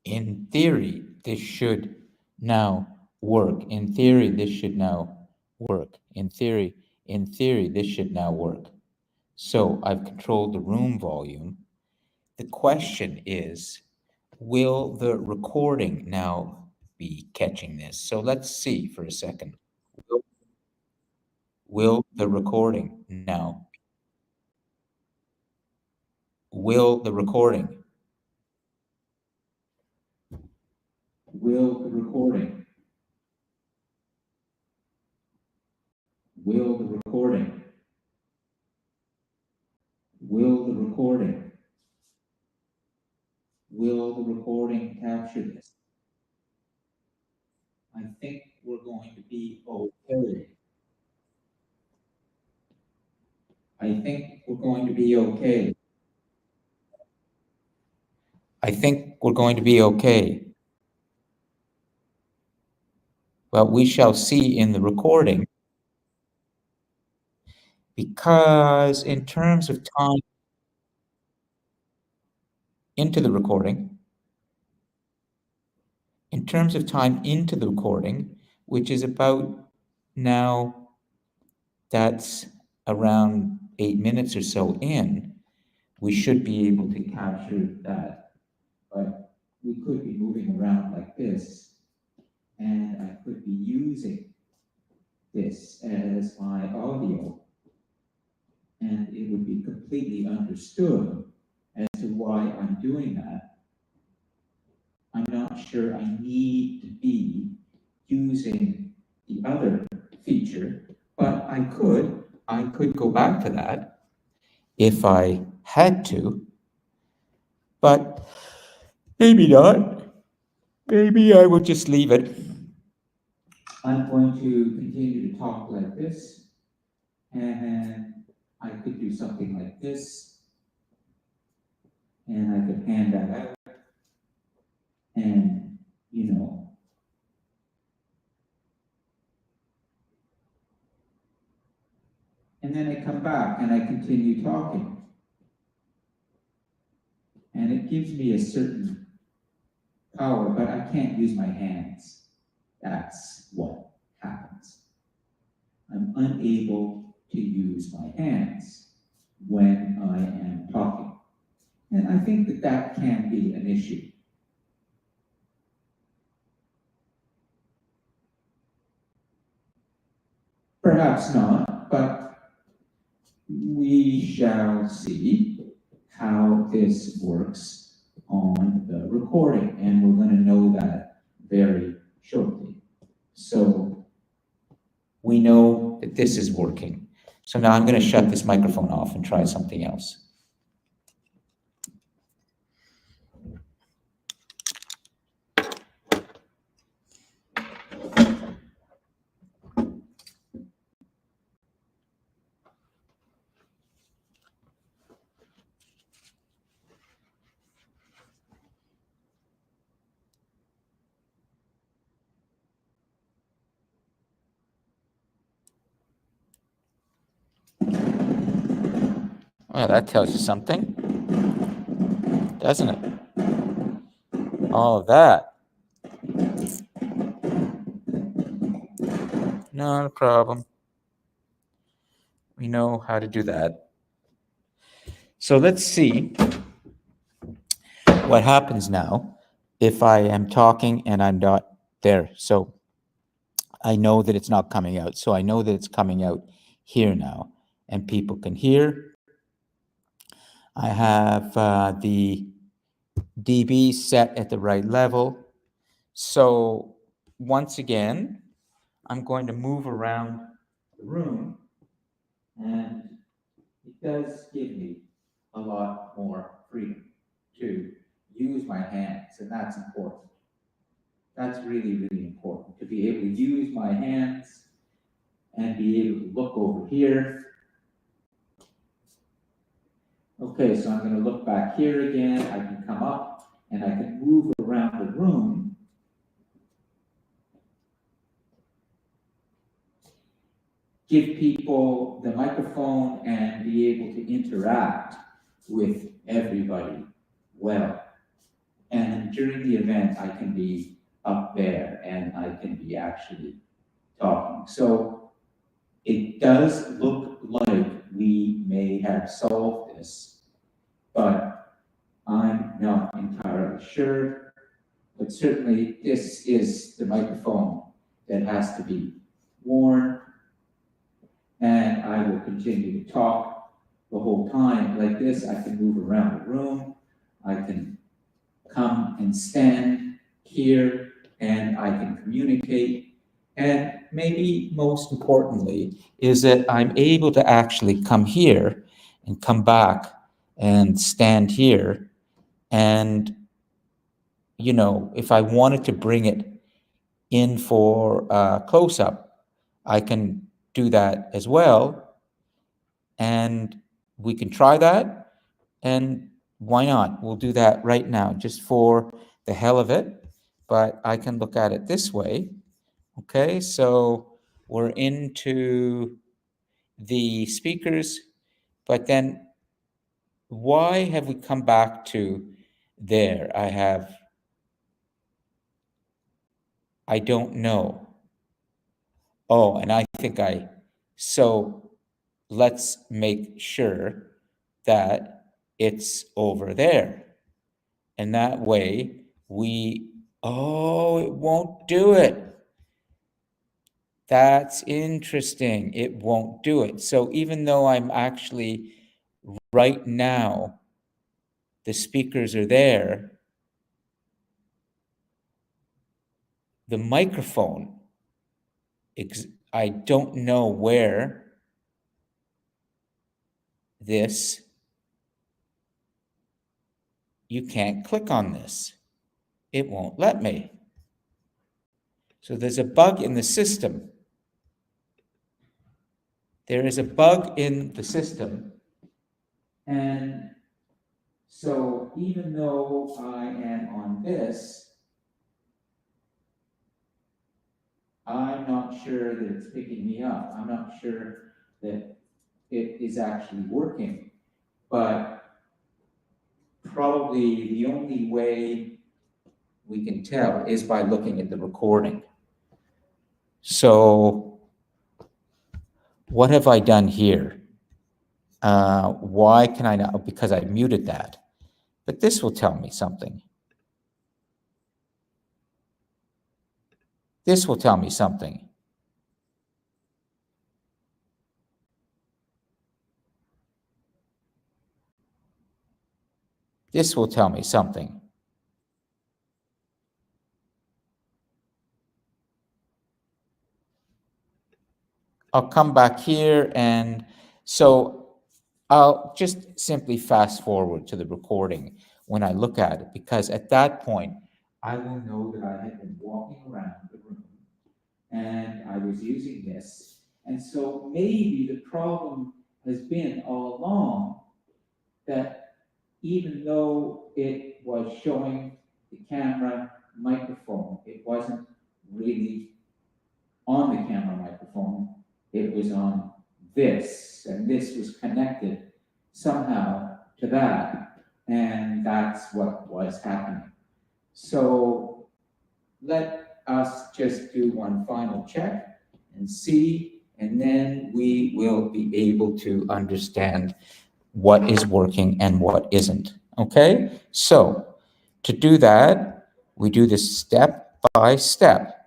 In theory, this should now work. In theory, this should now work. In theory, this should now work. So I've controlled the room volume. The question is, will the recording now be catching this? So let's see for a second. Will the recording now? Will the recording? Will the recording? Will the recording? Will the recording? Will the recording capture this? I think we're going to be okay. I think we're going to be okay. I think we're going to be okay. But we shall see in the recording, because in terms of time into the recording, which is about now, that's around 8 minutes or so in, we should be able to capture that. But we could be moving around like this, and I could be using this as my audio, and it would be completely understood as to why I'm doing that. I'm not sure I need to be using the other feature, but I could go back to that if I had to, but maybe not. Maybe I would just leave it. I'm going to continue to talk like this, and I could do something like this, and I could hand that out, and, and then I come back and I continue talking. And it gives me a certain power, but I can't use my hands. That's what happens. I'm unable to use my hands when I am talking. And I think that that can be an issue. Perhaps not, but we shall see how this works on the recording, and we're going to know that very shortly. So we know that this is working. So now I'm going to shut this microphone off and try something else. Well, that tells you something. doesn't it? All of that. Not a problem. We know how to do that. So let's see what happens now if I am talking and I'm not there. So I know that it's not coming out. So I know that it's coming out here now, and people can hear. I have the dB set at the right level. So once again, I'm going to move around the room, and it does give me a lot more freedom to use my hands, and that's important. That's really, really important, to be able to use my hands and be able to look over here. Okay, so I'm going to look back here again. I can come up and I can move around the room. Give people the microphone and be able to interact with everybody well. And during the event, I can be up there and I can be actually talking. So it does look like we may have solved this, but I'm not entirely sure. But certainly this is the microphone that has to be worn, and I will continue to talk the whole time like this. I can move around the room. I can come and stand here, and I can communicate. And maybe most importantly is that I'm able to actually come here and come back and stand here. And, you know, if I wanted to bring it in for a close-up, I can do that as well. And we can try that. And why not? We'll do that right now, just for the hell of it. But I can look at it this way. Okay, so we're into the speakers, but then why have we come back to there? I don't know. Oh, and so let's make sure that it's over there. And that way it won't do it. That's interesting. It won't do it. So even though I'm actually right now, the speakers are there, the microphone, I don't know where you can't click on this. It won't let me. So there's a bug in the system. There is a bug in the system. And so even though I am on this, I'm not sure that it's picking me up. I'm not sure that it is actually working. But probably the only way we can tell is by looking at the recording. So what have I done here? Why can I not? Because I muted that. But this will tell me something. This will tell me something. This will tell me something. I'll come back here, and so I'll just simply fast forward to the recording when I look at it, because at that point, I will know that I had been walking around the room and I was using this. And so maybe the problem has been all along that even though it was showing the camera microphone, it wasn't really on the camera microphone, it was on this, and this was connected somehow to that. And that's what was happening. So let us just do one final check and see, and then we will be able to understand what is working and what isn't. Okay? So to do that, we do this step by step.